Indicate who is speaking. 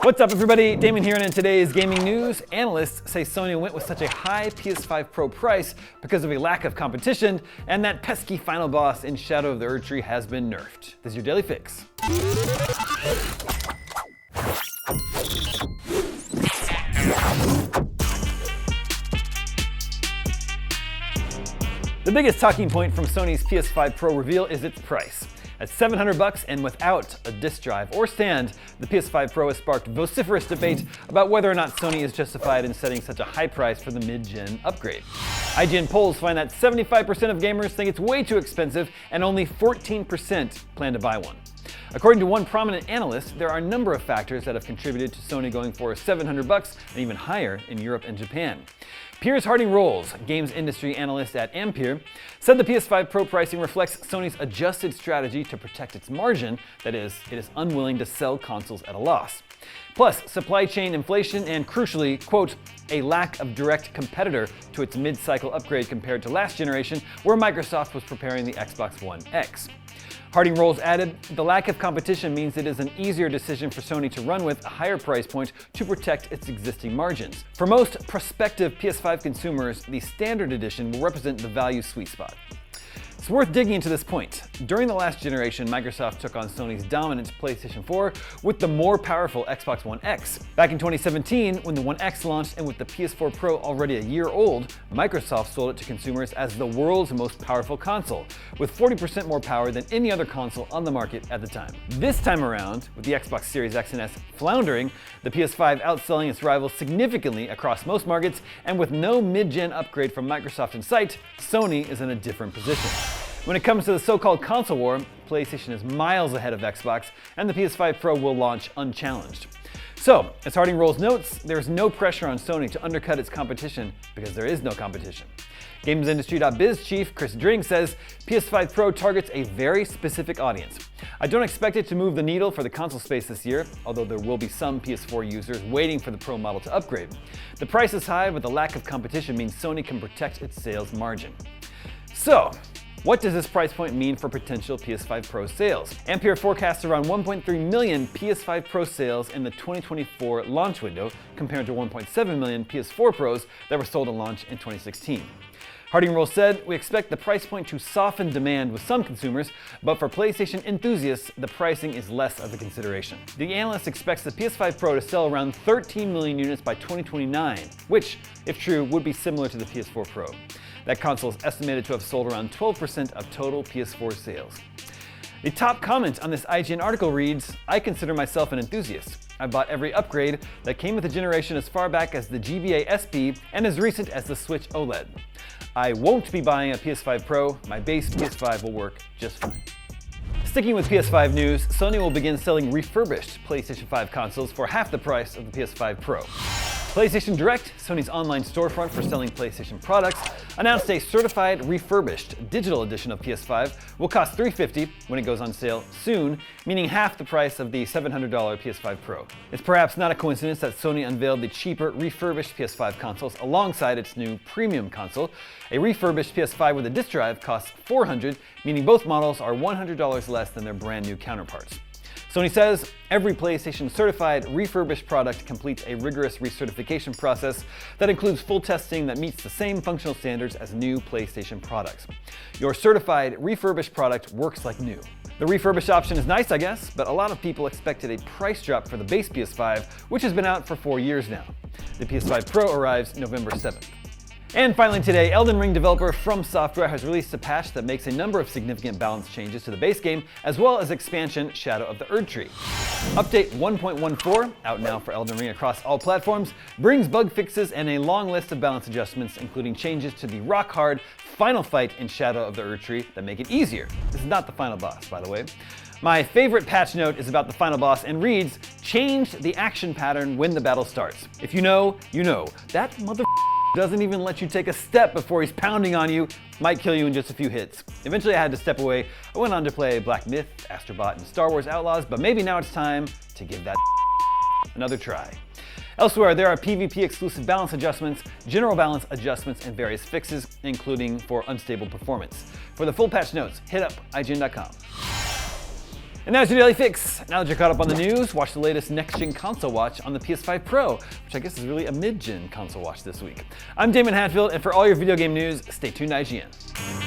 Speaker 1: What's up everybody, Damon here, and in today's gaming news, analysts say Sony went with such a high PS5 Pro price because of a lack of competition, and that pesky final boss in Shadow of the Erdtree has been nerfed. This is your Daily Fix. The biggest talking point from Sony's PS5 Pro reveal is its price. At $700 and without a disk drive or stand, the PS5 Pro has sparked vociferous debate about whether or not Sony is justified in setting such a high price for the mid-gen upgrade. IGN polls find that 75% of gamers think it's way too expensive and only 14% plan to buy one. According to one prominent analyst, there are a number of factors that have contributed to Sony going for $700 and even higher in Europe and Japan. Piers Harding-Rolls, games industry analyst at Ampere, said the PS5 Pro pricing reflects Sony's adjusted strategy to protect its margin, that is, it is unwilling to sell consoles at a loss. Plus, supply chain inflation and, crucially, quote, a lack of direct competitor to its mid-cycle upgrade compared to last generation, where Microsoft was preparing the Xbox One X. Harding-Rolls added, the lack of competition means it is an easier decision for Sony to run with a higher price point to protect its existing margins. For most prospective PS5 consumers, the standard edition will represent the value sweet spot. It's worth digging into this point. During the last generation, Microsoft took on Sony's dominant PlayStation 4 with the more powerful Xbox One X. Back in 2017, when the One X launched and with the PS4 Pro already a year old, Microsoft sold it to consumers as the world's most powerful console, with 40% more power than any other console on the market at the time. This time around, with the Xbox Series X and S floundering, the PS5 outselling its rivals significantly across most markets, and with no mid-gen upgrade from Microsoft in sight, Sony is in a different position. When it comes to the so-called console war, PlayStation is miles ahead of Xbox, and the PS5 Pro will launch unchallenged. So, as Harding-Rolls notes, there is no pressure on Sony to undercut its competition because there is no competition. GamesIndustry.biz chief Chris Dring says PS5 Pro targets a very specific audience. I don't expect it to move the needle for the console space this year, although there will be some PS4 users waiting for the Pro model to upgrade. The price is high, but the lack of competition means Sony can protect its sales margin. So, what does this price point mean for potential PS5 Pro sales? Ampere forecasts around 1.3 million PS5 Pro sales in the 2024 launch window, compared to 1.7 million PS4 Pros that were sold at launch in 2016. Harding-Rolls said, we expect the price point to soften demand with some consumers, but for PlayStation enthusiasts, the pricing is less of a consideration. The analyst expects the PS5 Pro to sell around 13 million units by 2029, which, if true, would be similar to the PS4 Pro. That console is estimated to have sold around 12% of total PS4 sales. The top comment on this IGN article reads, I consider myself an enthusiast. I bought every upgrade that came with the generation as far back as the GBA SP and as recent as the Switch OLED. I won't be buying a PS5 Pro. My base PS5 will work just fine. Sticking with PS5 news, Sony will begin selling refurbished PlayStation 5 consoles for half the price of the PS5 Pro. PlayStation Direct, Sony's online storefront for selling PlayStation products, announced a certified refurbished digital edition of PS5 will cost $350 when it goes on sale soon, meaning half the price of the $700 PS5 Pro. It's perhaps not a coincidence that Sony unveiled the cheaper refurbished PS5 consoles alongside its new premium console. A refurbished PS5 with a disk drive costs $400, meaning both models are $100 less than their brand new counterparts. Sony says every PlayStation certified refurbished product completes a rigorous recertification process that includes full testing that meets the same functional standards as new PlayStation products. Your certified refurbished product works like new. The refurbished option is nice, I guess, but a lot of people expected a price drop for the base PS5, which has been out for 4 years now. The PS5 Pro arrives November 7th. And finally today, Elden Ring developer From Software has released a patch that makes a number of significant balance changes to the base game, as well as expansion Shadow of the Erdtree. Update 1.14, out now for Elden Ring across all platforms, brings bug fixes and a long list of balance adjustments, including changes to the rock-hard final fight in Shadow of the Erdtree that make it easier. This is not the final boss, by the way. My favorite patch note is about the final boss and reads, change the action pattern when the battle starts. If you know, you know. That mother doesn't even let you take a step before he's pounding on you, might kill you in just a few hits. Eventually I had to step away. I went on to play Black Myth, Astrobot, and Star Wars Outlaws, but maybe now it's time to give that another try. Elsewhere, there are PvP exclusive balance adjustments, general balance adjustments, and various fixes, including for unstable performance. For the full patch notes, hit up IGN.com. And that's your Daily Fix. Now that you're caught up on the news, watch the latest next-gen console watch on the PS5 Pro, which I guess is really a mid-gen console watch this week. I'm Damon Hatfield, and for all your video game news, stay tuned to IGN.